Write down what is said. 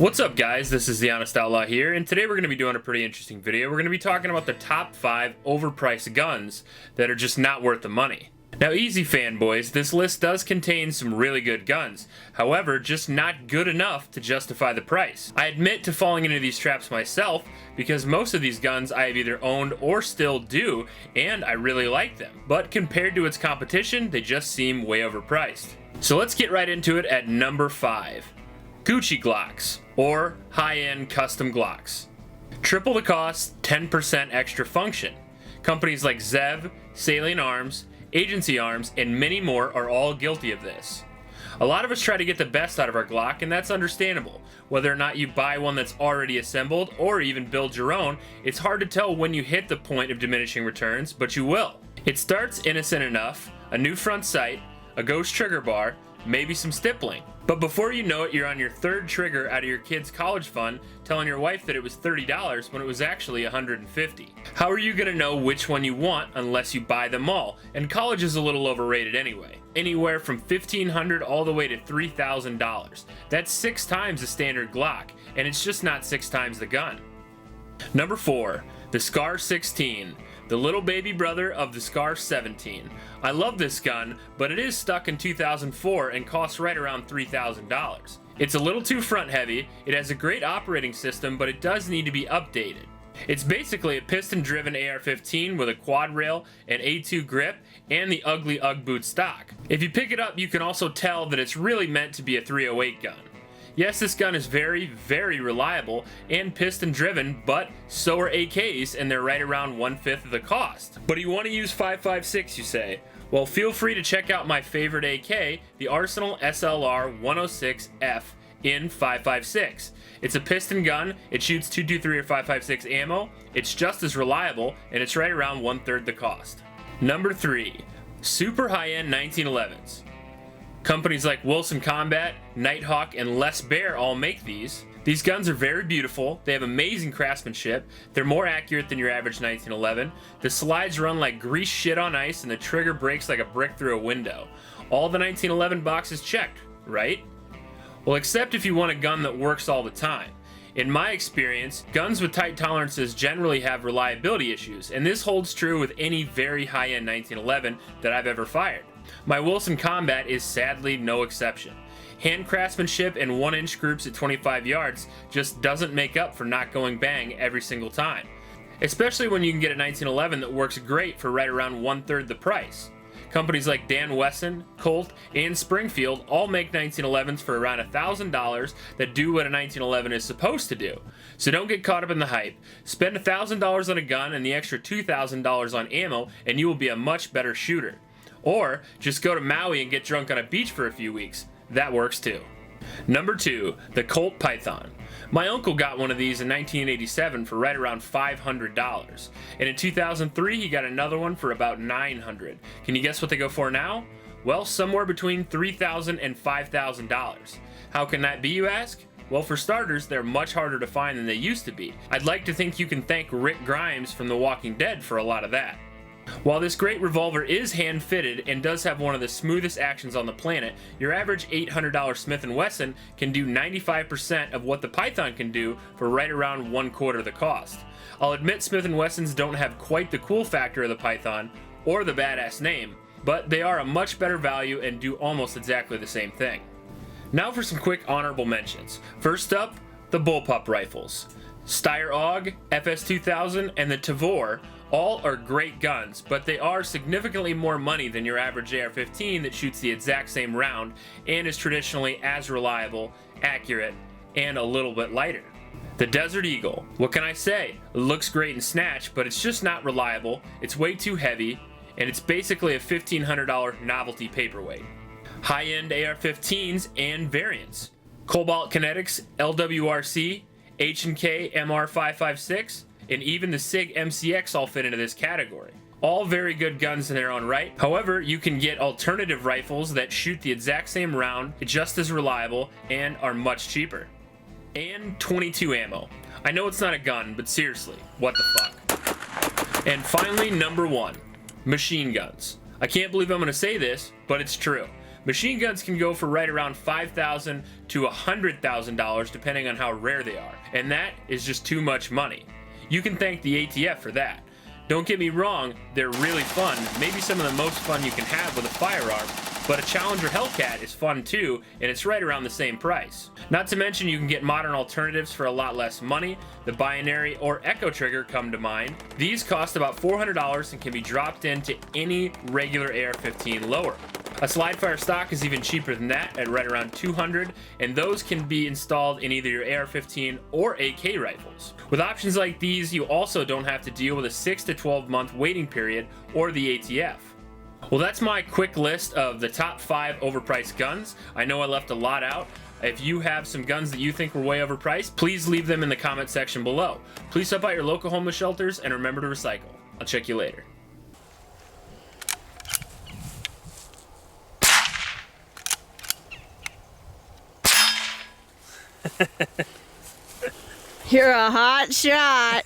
What's up guys, this is the Honest Outlaw here, and today we're going to be doing a pretty interesting video. We're going to be talking about the top 5 overpriced guns that are just not worth the money. Now easy fanboys, this list does contain some really good guns, however just not good enough to justify the price. I admit to falling into these traps myself because most of these guns I have either owned or still do, and I really like them, but compared to its competition they just seem way overpriced. So let's get right into it at number 5. Gucci Glocks, or high-end custom Glocks. Triple the cost, 10% extra function. Companies like Zev, Salient Arms, Agency Arms, and many more are all guilty of this. A lot of us try to get the best out of our Glock, and that's understandable. Whether or not you buy one that's already assembled, or even build your own, it's hard to tell when you hit the point of diminishing returns, but you will. It starts innocent enough, a new front sight, a ghost trigger bar, maybe some stippling. But before you know it, you're on your third trigger out of your kid's college fund, telling your wife that it was $30 when it was actually $150. How are you gonna know which one you want unless you buy them all? And college is a little overrated anyway. Anywhere from $1,500 all the way to $3,000. That's 6 times the standard Glock, and it's just not 6 times the gun. Number 4, the Scar 16. The little baby brother of the Scar 17. I love this gun, but it is stuck in 2004 and costs right around $3,000. It's a little too front heavy, it has a great operating system, but it does need to be updated. It's basically a piston-driven AR-15 with a quad rail, an A2 grip, and the ugly UGG boot stock. If you pick it up, you can also tell that it's really meant to be a 308 gun. Yes, this gun is very, very reliable and piston driven, but so are AKs, and they're right around 1/5 of the cost. But you want to use 5.56, you say? Well, feel free to check out my favorite AK, the Arsenal SLR 106F in 5.56. It's a piston gun, it shoots 223 or 5.56 ammo, it's just as reliable, and it's right around 1/3 the cost. Number 3, super high-end 1911s. Companies like Wilson Combat, Nighthawk, and Les Bear all make these. These guns are very beautiful, they have amazing craftsmanship, they're more accurate than your average 1911, the slides run like grease shit on ice, and the trigger breaks like a brick through a window. All the 1911 boxes checked, right? Well, except if you want a gun that works all the time. In my experience, guns with tight tolerances generally have reliability issues, and this holds true with any very high-end 1911 that I've ever fired. My Wilson Combat is sadly no exception. Hand craftsmanship and 1-inch groups at 25 yards just doesn't make up for not going bang every single time. Especially when you can get a 1911 that works great for right around 1/3 the price. Companies like Dan Wesson, Colt, and Springfield all make 1911s for around $1,000 that do what a 1911 is supposed to do. So don't get caught up in the hype. Spend $1,000 on a gun and the extra $2,000 on ammo and you will be a much better shooter. Or just go to Maui and get drunk on a beach for a few weeks. That works too. Number 2, the Colt Python. My uncle got one of these in 1987 for right around $500. And in 2003 he got another one for about $900. Can you guess what they go for now? Well, somewhere between $3,000 and $5,000. How can that be, you ask? Well, for starters, they're much harder to find than they used to be. I'd like to think you can thank Rick Grimes from The Walking Dead for a lot of that. While this great revolver is hand-fitted and does have one of the smoothest actions on the planet, your average $800 Smith & Wesson can do 95% of what the Python can do for right around 1/4 the cost. I'll admit Smith & Wessons don't have quite the cool factor of the Python, or the badass name, but they are a much better value and do almost exactly the same thing. Now for some quick honorable mentions. First up, the Bullpup rifles. Steyr AUG, FS2000, and the Tavor all are great guns, but they are significantly more money than your average AR-15 that shoots the exact same round and is traditionally as reliable, accurate, and a little bit lighter. The Desert Eagle. What can I say? It looks great in snatch, but it's just not reliable, it's way too heavy, and it's basically a $1,500 novelty paperweight. High-end AR-15s and variants. Cobalt Kinetics, LWRC, H&K MR556, and even the SIG MCX all fit into this category. All very good guns in their own right. However, you can get alternative rifles that shoot the exact same round, just as reliable, and are much cheaper. And 22 ammo. I know it's not a gun, but seriously, what the fuck? And finally, number 1, machine guns. I can't believe I'm gonna say this, but it's true. Machine guns can go for right around $5,000 to $100,000 depending on how rare they are, and that is just too much money. You can thank the ATF for that. Don't get me wrong, they're really fun, maybe some of the most fun you can have with a firearm, but a Challenger Hellcat is fun too, and it's right around the same price. Not to mention you can get modern alternatives for a lot less money. The Binary or Echo Trigger come to mind. These cost about $400 and can be dropped into any regular AR-15 lower. A slide fire stock is even cheaper than that at right around $200, and those can be installed in either your AR-15 or AK rifles. With options like these, you also don't have to deal with a 6 to 12 month waiting period or the ATF. Well, that's my quick list of the top 5 overpriced guns. I know I left a lot out. If you have some guns that you think were way overpriced, please leave them in the comment section below. Please help out your local homeless shelters and remember to recycle. I'll check you later. You're a hot shot.